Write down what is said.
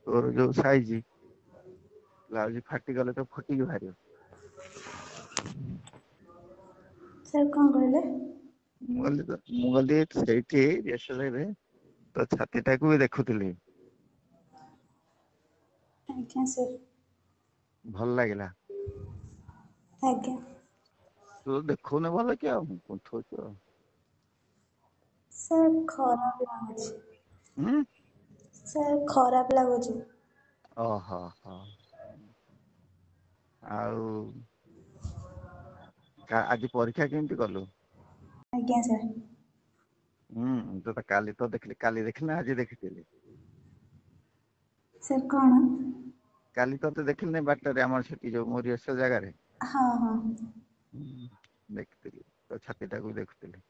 ତୋର ଯୋଉ size blouse ଫାଟିଗଲେ ତ ଫୁଟିକି ବାହାରିବ। ସାର୍ କଣ କହିଲେ? ମୁଁ କହିଲି ସେଇଠି ରେ ତ ଛାତିଟାକୁ ବି ଦେଖୁଥିଲି। ଆଜ୍ଞା ସାର୍। ଭଲ ଲାଗିଲା। ଆଜ୍ଞା। ତୁ ଦେଖଉନ ଭଲ କି ଆଉ କୁନ୍ଥଉଛୁ ଆଉ। ସାର୍ ଖରାପ ଲାଗୁଛି। ହୁଁ। ସାର୍ ଖରାପ ଲାଗୁଛି। ଓହୋ ହୋ। ଆଉ ଆଜି ପରୀକ୍ଷା କେମିତି କଲୁ? ଆଜ୍ଞା ସାର୍। କାଲି ତ ଦେଖିଲି କାଲି ଦେଖିଲି ନା ଆଜି ଦେଖିଥିଲି? ସାର୍ କଣ? କାଲି ତତେ ଦେଖିଲିନି ବାଟରେ ଆମର ସେଠି ଯୋଉ ମରିଆସ ଜାଗାରେ। ହଁ ହଁ। ଦେଖିଥିଲି ତୋ ଛାତି ଟାକୁ ଦେଖୁଥିଲି।